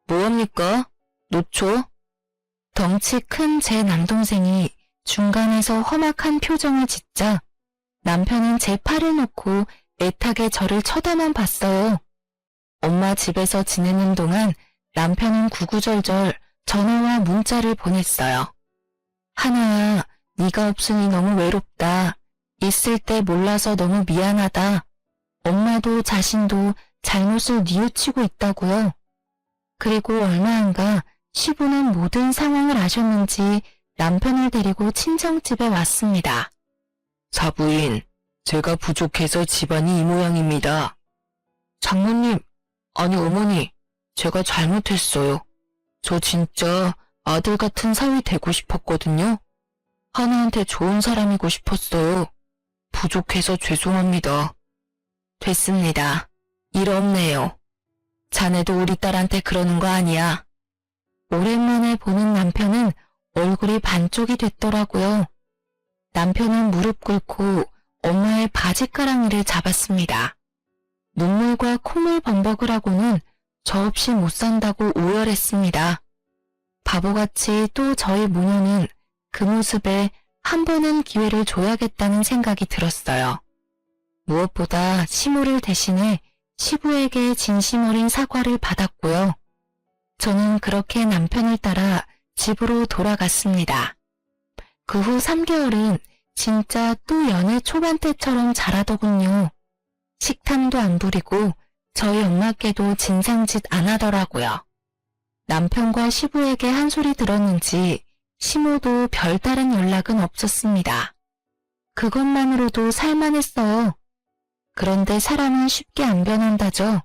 뭐합니까? 놓쳐? 덩치 큰 제 남동생이 중간에서 험악한 표정을 짓자 남편은 제 팔을 놓고 애타게 저를 쳐다만 봤어요. 엄마 집에서 지내는 동안 남편은 구구절절 전화와 문자를 보냈어요. 하나야, 네가 없으니 너무 외롭다. 있을 때 몰라서 너무 미안하다. 엄마도 자신도 잘못을 뉘우치고 있다고요. 그리고 얼마 안가 시부는 모든 상황을 아셨는지 남편을 데리고 친정집에 왔습니다. 사부인, 제가 부족해서 집안이 이 모양입니다. 장모님, 아니 어머니, 제가 잘못했어요. 저 진짜 아들 같은 사위 되고 싶었거든요. 하나한테 좋은 사람이고 싶었어요. 부족해서 죄송합니다. 됐습니다. 일 없네요. 자네도 우리 딸한테 그러는 거 아니야. 오랜만에 보는 남편은 얼굴이 반쪽이 됐더라고요. 남편은 무릎 꿇고 엄마의 바지가랑이를 잡았습니다. 눈물과 콧물 범벅을 하고는 저 없이 못 산다고 오열했습니다. 바보같이 또 저의 모녀는 그 모습에 한 번은 기회를 줘야겠다는 생각이 들었어요. 무엇보다 시모를 대신해 시부에게 진심 어린 사과를 받았고요. 저는 그렇게 남편을 따라 집으로 돌아갔습니다. 그 후 3개월은 진짜 또 연애 초반 때처럼 자라더군요. 식탐도 안 부리고 저희 엄마께도 진상짓 안 하더라고요. 남편과 시부에게 한 소리 들었는지 시모도 별다른 연락은 없었습니다. 그것만으로도 살만했어요. 그런데 사람은 쉽게 안 변한다죠.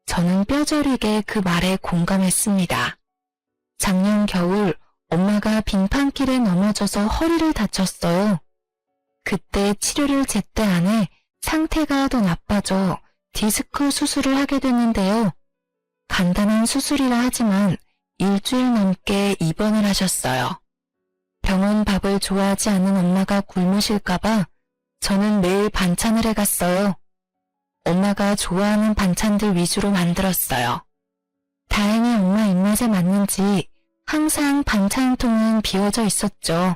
저는 뼈저리게 그 말에 공감했습니다. 작년 겨울 엄마가 빙판길에 넘어져서 허리를 다쳤어요. 그때 치료를 제때 안 해 상태가 더 나빠져 디스크 수술을 하게 됐는데요. 간단한 수술이라 하지만 일주일 넘게 입원을 하셨어요. 병원 밥을 좋아하지 않는 엄마가 굶으실까봐 저는 매일 반찬을 해갔어요. 엄마가 좋아하는 반찬들 위주로 만들었어요. 다행히 엄마 입맛에 맞는지 항상 반찬통은 비워져 있었죠.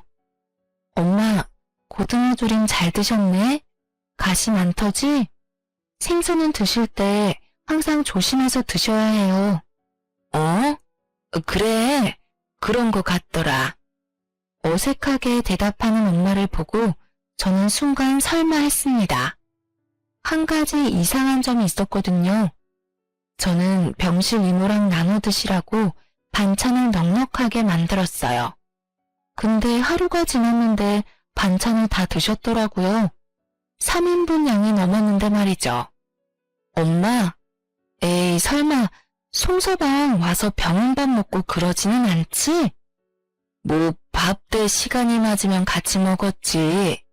엄마, 고등어 조림 잘 드셨네? 가심 안 터지? 생선은 드실 때 항상 조심해서 드셔야 해요. 어? 그래, 그런 거 같더라. 어색하게 대답하는 엄마를 보고 저는 순간 설마 했습니다. 한 가지 이상한 점이 있었거든요. 저는 병실 이모랑 나눠 드시라고 반찬을 넉넉하게 만들었어요. 근데 하루가 지났는데 반찬을 다 드셨더라고요. 3인분 양이 넘었는데 말이죠. 엄마, 에이 설마 송서방 와서 병원밥 먹고 그러지는 않지? 뭐 밥 대 시간이 맞으면 같이 먹었지.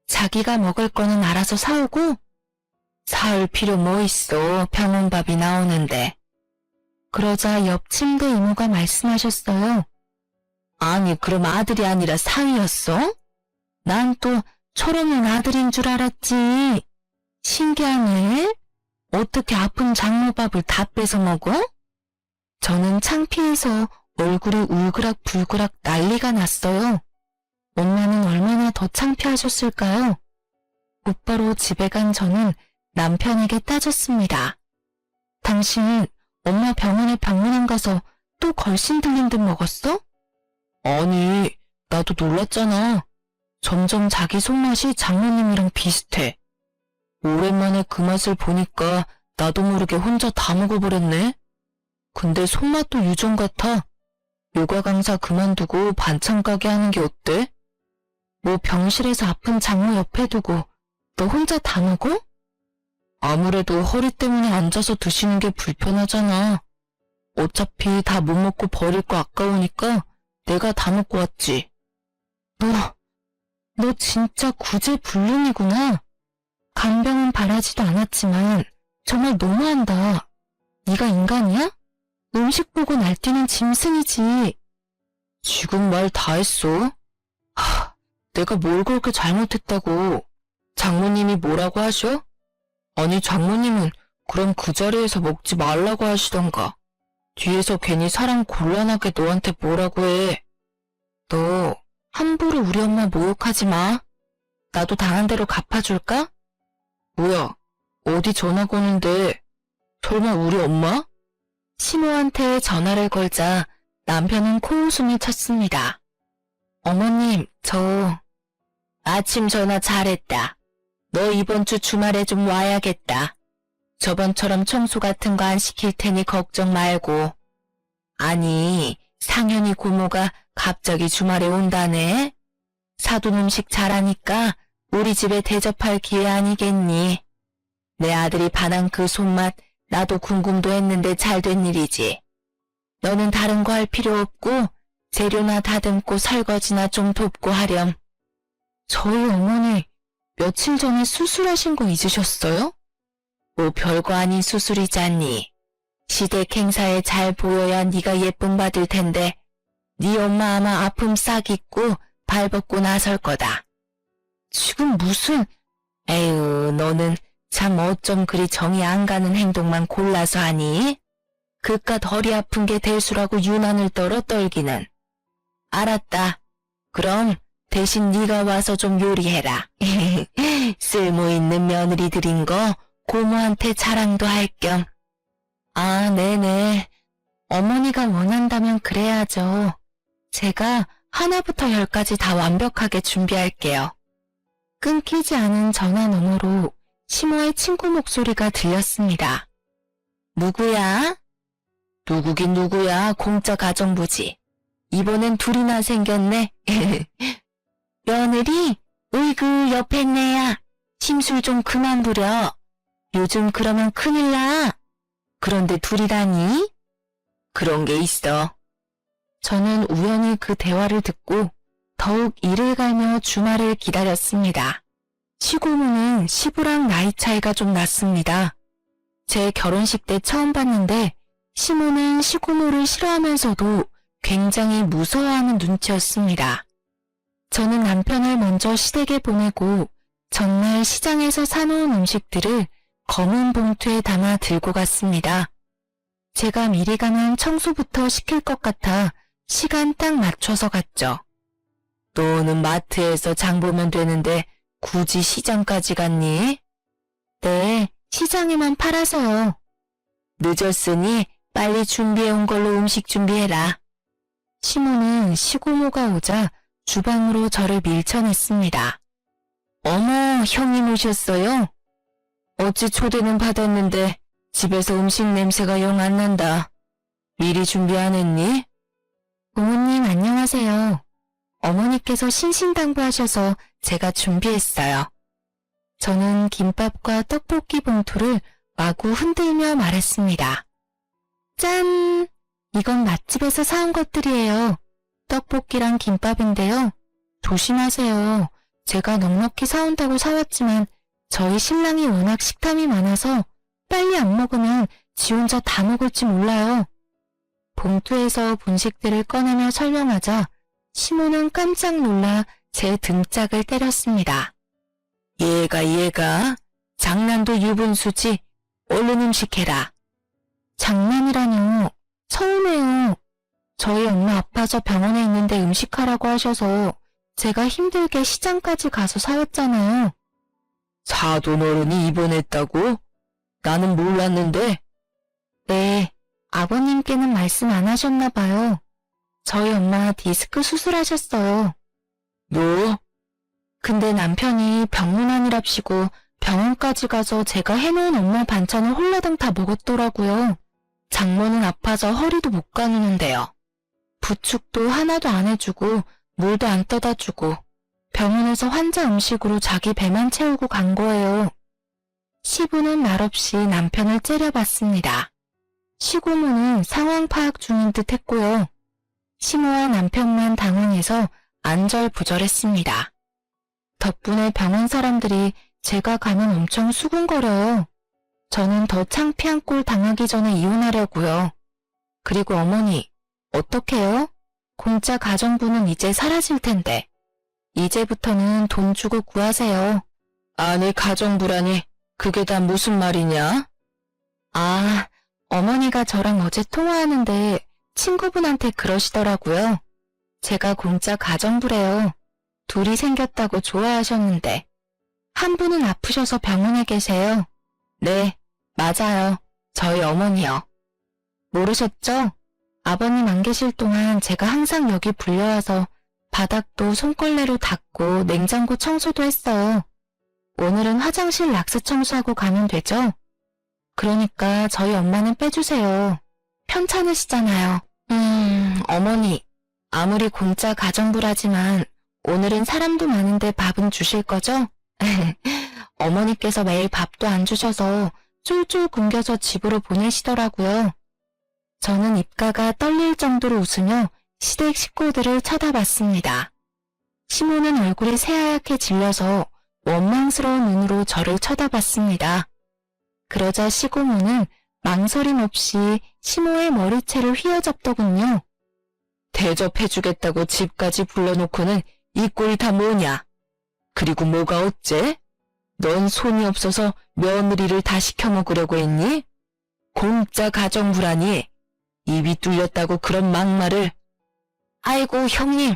자기가 먹을 거는 알아서 사오고? 사올 필요 뭐 있어, 병원밥이 나오는데. 그러자 옆 침대 이모가 말씀하셨어요. 아니 그럼 아들이 아니라 사위였어? 난 또 철없는 아들인 줄 알았지. 신기하네. 어떻게 아픈 장모밥을 다 뺏어 먹어? 저는 창피해서 얼굴이 울그락불그락 난리가 났어요. 엄마는 얼마나 더 창피하셨을까요? 곧바로 집에 간 저는 남편에게 따졌습니다. 당신 엄마 병원에 방문한 가서 또 걸신 들린 듯 먹었어? 아니, 나도 놀랐잖아. 점점 자기 손맛이 장모님이랑 비슷해. 오랜만에 그 맛을 보니까 나도 모르게 혼자 다 먹어버렸네. 근데 손맛도 유전 같아. 요가 강사 그만두고 반찬 가게 하는 게 어때? 뭐 병실에서 아픈 장모 옆에 두고 너 혼자 다 먹어? 아무래도 허리 때문에 앉아서 드시는 게 불편하잖아. 어차피 다 못 먹고 버릴 거 아까우니까 내가 다 먹고 왔지. 너 진짜 구제불능이구나. 간병은 바라지도 않았지만 정말 너무한다. 네가 인간이야? 음식 보고 날뛰는 짐승이지. 지금 말 다 했어? 내가 뭘 그렇게 잘못했다고. 장모님이 뭐라고 하셔? 아니 장모님은 그럼 그 자리에서 먹지 말라고 하시던가. 뒤에서 괜히 사람 곤란하게 너한테 뭐라고 해. 너 함부로 우리 엄마 모욕하지 마. 나도 당한 대로 갚아줄까? 뭐야, 어디 전화 거는데. 설마 우리 엄마? 시모한테 전화를 걸자 남편은 코웃음을 쳤습니다. 어머님, 저 아침 전화 잘했다. 너 이번 주 주말에 좀 와야겠다. 저번처럼 청소 같은 거 안 시킬 테니 걱정 말고. 아니, 상현이 고모가 갑자기 주말에 온다네. 사돈 음식 잘하니까 우리 집에 대접할 기회 아니겠니? 내 아들이 반한 그 손맛 나도 궁금도 했는데 잘 된 일이지. 너는 다른 거 할 필요 없고 재료나 다듬고 설거지나 좀 돕고 하렴. 저희 어머니 며칠 전에 수술하신 거 잊으셨어요? 뭐 별거 아닌 수술이잖니. 시댁 행사에 잘 보여야 네가 예쁨 받을 텐데 네 엄마 아마 아픔 싹 잊고 발벗고 나설 거다. 지금 무슨... 에휴, 너는 참 어쩜 그리 정이 안 가는 행동만 골라서 하니? 그깟 허리 아픈 게 대수라고 유난을 떨어 떨기는. 알았다. 그럼 대신 네가 와서 좀 요리해라. 쓸모있는 며느리들인 거 고모한테 자랑도 할 겸. 아, 네네. 어머니가 원한다면 그래야죠. 제가 하나부터 열까지 다 완벽하게 준비할게요. 끊기지 않은 전화 너머로 시모의 친구 목소리가 들렸습니다. 누구야? 누구긴 누구야, 공짜 가정부지. 이번엔 둘이나 생겼네. 며느리? 으이그, 옆에 내야. 심술 좀 그만 부려. 요즘 그러면 큰일 나. 그런데 둘이라니? 그런 게 있어. 저는 우연히 그 대화를 듣고 더욱 이를 갈며 주말을 기다렸습니다. 시고모는 시부랑 나이 차이가 좀 났습니다. 제 결혼식 때 처음 봤는데 시모는 시고모를 싫어하면서도 굉장히 무서워하는 눈치였습니다. 저는 남편을 먼저 시댁에 보내고 전날 시장에서 사놓은 음식들을 검은 봉투에 담아 들고 갔습니다. 제가 미리 가면 청소부터 시킬 것 같아 시간 딱 맞춰서 갔죠. 너는 마트에서 장 보면 되는데 굳이 시장까지 갔니? 네, 시장에만 팔아서요. 늦었으니 빨리 준비해온 걸로 음식 준비해라. 시모는 시고모가 오자 주방으로 저를 밀쳐냈습니다. 어머, 형님 오셨어요? 어찌 초대는 받았는데 집에서 음식 냄새가 영 안 난다. 미리 준비 안 했니? 부모님 안녕하세요. 어머니께서 신신당부하셔서 제가 준비했어요. 저는 김밥과 떡볶이 봉투를 마구 흔들며 말했습니다. 짠! 이건 맛집에서 사온 것들이에요. 떡볶이랑 김밥인데요. 조심하세요. 제가 넉넉히 사온다고 사왔지만 저희 신랑이 워낙 식탐이 많아서 빨리 안 먹으면 지 혼자 다 먹을지 몰라요. 봉투에서 분식들을 꺼내며 설명하자 시모는 깜짝 놀라 제 등짝을 때렸습니다. 얘가 장난도 유분수지. 얼른 음식해라. 장난이라뇨. 서운해요. 저희 엄마 아파서 병원에 있는데 음식하라고 하셔서 제가 힘들게 시장까지 가서 사왔잖아요. 사돈 어른이 입원했다고? 나는 몰랐는데. 네, 아버님께는 말씀 안 하셨나 봐요. 저희 엄마 디스크 수술하셨어요. 너? 근데 남편이 병문안이랍시고 병원까지 가서 제가 해놓은 엄마 반찬을 홀라당 다 먹었더라고요. 장모는 아파서 허리도 못 가누는데요. 부축도 하나도 안 해주고 물도 안 떠다 주고 병원에서 환자 음식으로 자기 배만 채우고 간 거예요. 시부는 말없이 남편을 째려봤습니다. 시고모는 상황 파악 중인 듯 했고요. 시모와 남편만 당황해서 안절부절했습니다. 덕분에 병원 사람들이 제가 가면 엄청 수군거려요. 저는 더 창피한 꼴 당하기 전에 이혼하려고요. 그리고 어머니, 어떡해요? 공짜 가정부는 이제 사라질 텐데. 이제부터는 돈 주고 구하세요. 아니, 가정부라니, 그게 다 무슨 말이냐? 아, 어머니가 저랑 어제 통화하는데 친구분한테 그러시더라고요. 제가 공짜 가정부래요. 둘이 생겼다고 좋아하셨는데. 한 분은 아프셔서 병원에 계세요. 네, 맞아요. 저희 어머니요. 모르셨죠? 아버님 안 계실 동안 제가 항상 여기 불려와서 바닥도 손걸레로 닦고 냉장고 청소도 했어요. 오늘은 화장실 락스 청소하고 가면 되죠? 그러니까 저희 엄마는 빼주세요. 편찮으시잖아요. 어머니, 아무리 공짜 가정부라지만 오늘은 사람도 많은데 밥은 주실 거죠? 어머니께서 매일 밥도 안 주셔서 쫄쫄 굶겨서 집으로 보내시더라고요. 저는 입가가 떨릴 정도로 웃으며 시댁 식구들을 쳐다봤습니다. 시모는 얼굴이 새하얗게 질려서 원망스러운 눈으로 저를 쳐다봤습니다. 그러자 시고모는 망설임 없이 시모의 머리채를 휘어잡더군요. 대접해주겠다고 집까지 불러놓고는 이 꼴이 다 뭐냐? 그리고 뭐가 어째? 넌 손이 없어서 며느리를 다 시켜먹으려고 했니? 공짜 가정부라니. 입이 뚫렸다고 그런 막말을. 아이고 형님,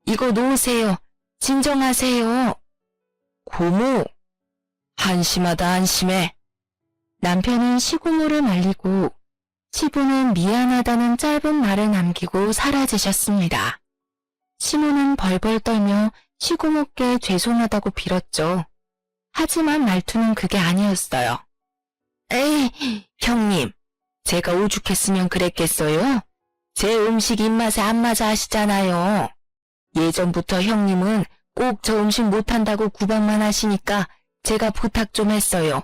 이거 놓으세요. 진정하세요. 고모, 한심하다 한심해. 남편은 시고모를 말리고 시부는 미안하다는 짧은 말을 남기고 사라지셨습니다. 시모는 벌벌 떨며 시고모께 죄송하다고 빌었죠. 하지만 말투는 그게 아니었어요. 에이, 형님, 제가 오죽했으면 그랬겠어요? 제 음식 입맛에 안 맞아 하시잖아요. 예전부터 형님은 꼭 저 음식 못한다고 구박만 하시니까 제가 부탁 좀 했어요.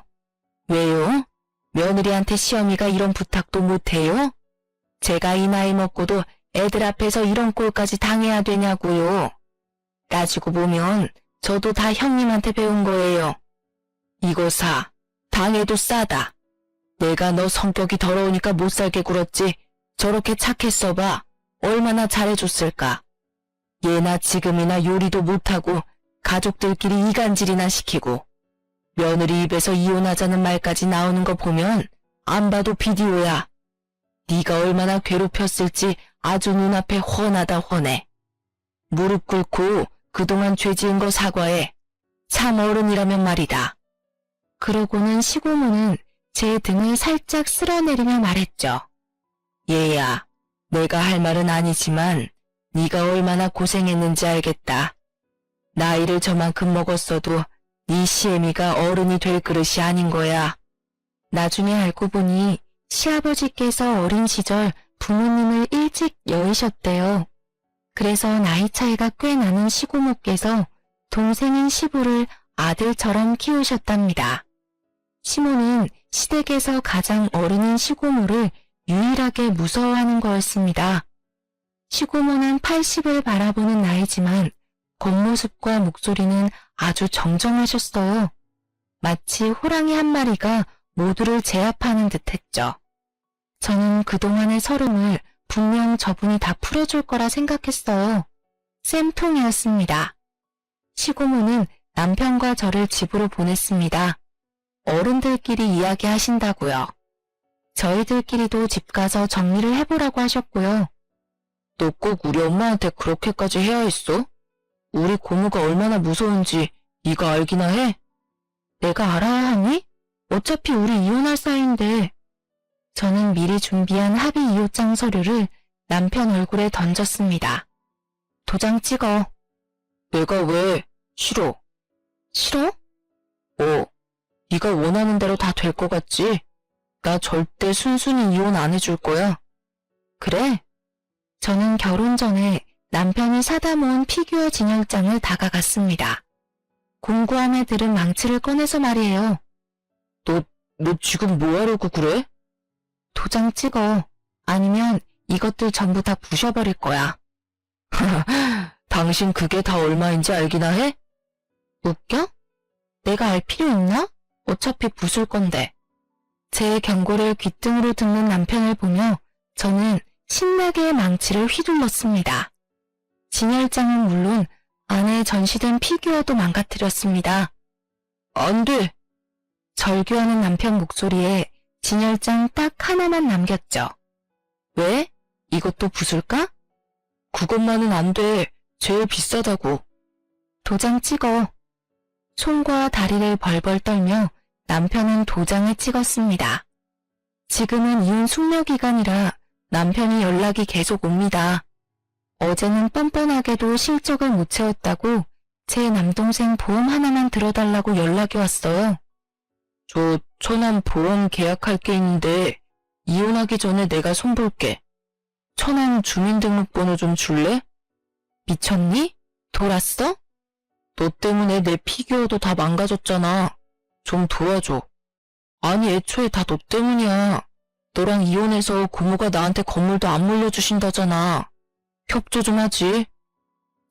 왜요? 며느리한테 시어미가 이런 부탁도 못해요? 제가 이 나이 먹고도 애들 앞에서 이런 꼴까지 당해야 되냐고요. 따지고 보면 저도 다 형님한테 배운 거예요. 이거 사, 당해도 싸다. 내가 너 성격이 더러우니까 못 살게 굴었지. 저렇게 착했어봐. 얼마나 잘해줬을까. 얘나 지금이나 요리도 못하고 가족들끼리 이간질이나 시키고 며느리 입에서 이혼하자는 말까지 나오는 거 보면 안 봐도 비디오야. 네가 얼마나 괴롭혔을지 아주 눈앞에 훤하다 훤해. 무릎 꿇고 그동안 죄 지은 거 사과해. 참 어른이라면 말이다. 그러고는 시고모는 제 등을 살짝 쓸어내리며 말했죠. 얘야, 내가 할 말은 아니지만 네가 얼마나 고생했는지 알겠다. 나이를 저만큼 먹었어도 네 시애미가 어른이 될 그릇이 아닌 거야. 나중에 알고 보니 시아버지께서 어린 시절 부모님을 일찍 여의셨대요. 그래서 나이 차이가 꽤 나는 시고모께서 동생인 시부를 아들처럼 키우셨답니다. 시모는 시댁에서 가장 어른인 시고모를 유일하게 무서워하는 거였습니다. 시고모는 80을 바라보는 나이지만 겉모습과 목소리는 아주 정정하셨어요. 마치 호랑이 한 마리가 모두를 제압하는 듯했죠. 저는 그동안의 서름을 분명 저분이 다 풀어줄 거라 생각했어요. 쌤통이었습니다. 시고모는 남편과 저를 집으로 보냈습니다. 어른들끼리 이야기하신다고요. 저희들끼리도 집 가서 정리를 해보라고 하셨고요. 너 꼭 우리 엄마한테 그렇게까지 해야 했어? 우리 고모가 얼마나 무서운지 네가 알기나 해? 내가 알아야 하니? 어차피 우리 이혼할 사이인데. 저는 미리 준비한 합의 이웃장 서류를 남편 얼굴에 던졌습니다. 도장 찍어. 내가 왜? 싫어. 싫어? 네가 원하는 대로 다 될 것 같지? 나 절대 순순히 이혼 안 해줄 거야. 그래? 저는 결혼 전에 남편이 사다 모은 피규어 진열장을 다가갔습니다. 공구함에 들은 망치를 꺼내서 말이에요. 너 지금 뭐 하려고 그래? 도장 찍어. 아니면 이것들 전부 다 부셔버릴 거야. 당신 그게 다 얼마인지 알기나 해? 웃겨? 내가 알 필요 있나? 어차피 부술 건데. 제 경고를 귓등으로 듣는 남편을 보며 저는 신나게 망치를 휘둘렀습니다. 진열장은 물론 안에 전시된 피규어도 망가뜨렸습니다. 안 돼! 절규하는 남편 목소리에 진열장 딱 하나만 남겼죠. 왜? 이것도 부술까? 그것만은 안 돼. 제일 비싸다고. 도장 찍어. 손과 다리를 벌벌 떨며 남편은 도장을 찍었습니다. 지금은 이혼 숙려 기간이라 남편이 연락이 계속 옵니다. 어제는 뻔뻔하게도 실적을 못 채웠다고 제 남동생 보험 하나만 들어달라고 연락이 왔어요. 저 천안 보험 계약할 게 있는데 이혼하기 전에 내가 손볼게. 천안 주민등록번호 좀 줄래? 미쳤니? 돌았어? 너 때문에 내 피규어도 다 망가졌잖아. 좀 도와줘. 아니 애초에 다 너 때문이야. 너랑 이혼해서 고모가 나한테 건물도 안 물려주신다잖아. 협조 좀 하지.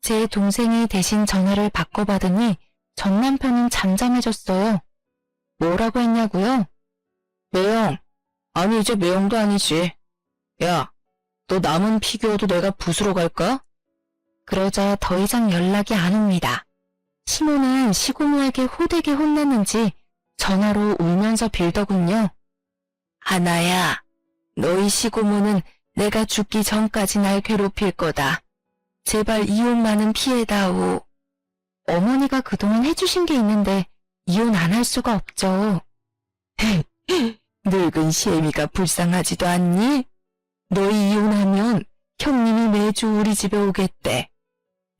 제 동생이 대신 전화를 바꿔받으니 전 남편은 잠잠해졌어요. 뭐라고 했냐고요? 매형. 아니 이제 매형도 아니지. 야, 너 남은 피규어도 내가 부수러 갈까? 그러자 더 이상 연락이 안 옵니다. 시모는 시고모에게 호되게 혼났는지 전화로 울면서 빌더군요. 하나야, 너희 시고모는 내가 죽기 전까지 날 괴롭힐 거다. 제발 이혼만은 피해다오. 어머니가 그동안 해주신 게 있는데 이혼 안 할 수가 없죠. 늙은 시애미가 불쌍하지도 않니? 너희 이혼하면 형님이 매주 우리 집에 오겠대.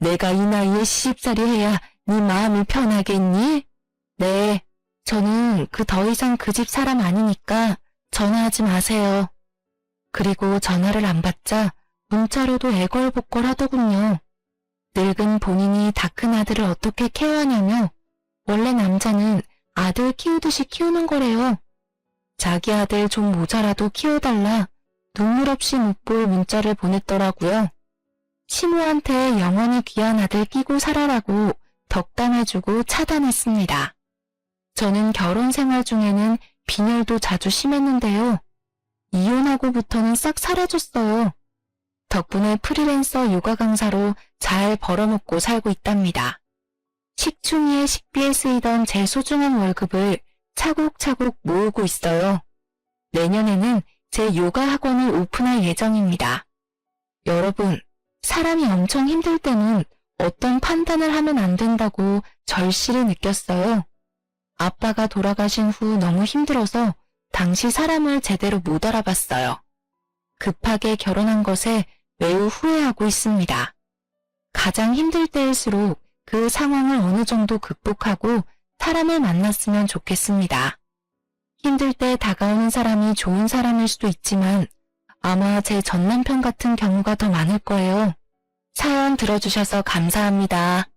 내가 이 나이에 시집살이 해야 네 마음이 편하겠니? 네, 저는 더 이상 그 집 사람 아니니까 전화하지 마세요. 그리고 전화를 안 받자 문자로도 애걸복걸 하더군요. 늙은 본인이 다 큰 아들을 어떻게 케어하냐며 원래 남자는 아들 키우듯이 키우는 거래요. 자기 아들 좀 모자라도 키워달라 눈물 없이 못 볼 문자를 보냈더라고요. 시모한테 영원히 귀한 아들 끼고 살아라고 덕담해주고 차단했습니다. 저는 결혼 생활 중에는 빈혈도 자주 심했는데요. 이혼하고부터는 싹 사라졌어요. 덕분에 프리랜서 요가 강사로 잘 벌어먹고 살고 있답니다. 식충이의 식비에 쓰이던 제 소중한 월급을 차곡차곡 모으고 있어요. 내년에는 제 요가 학원을 오픈할 예정입니다. 여러분, 사람이 엄청 힘들 때는 어떤 판단을 하면 안 된다고 절실히 느꼈어요. 아빠가 돌아가신 후 너무 힘들어서 당시 사람을 제대로 못 알아봤어요. 급하게 결혼한 것에 매우 후회하고 있습니다. 가장 힘들 때일수록 그 상황을 어느 정도 극복하고 사람을 만났으면 좋겠습니다. 힘들 때 다가오는 사람이 좋은 사람일 수도 있지만 아마 제 전남편 같은 경우가 더 많을 거예요. 사연 들어주셔서 감사합니다.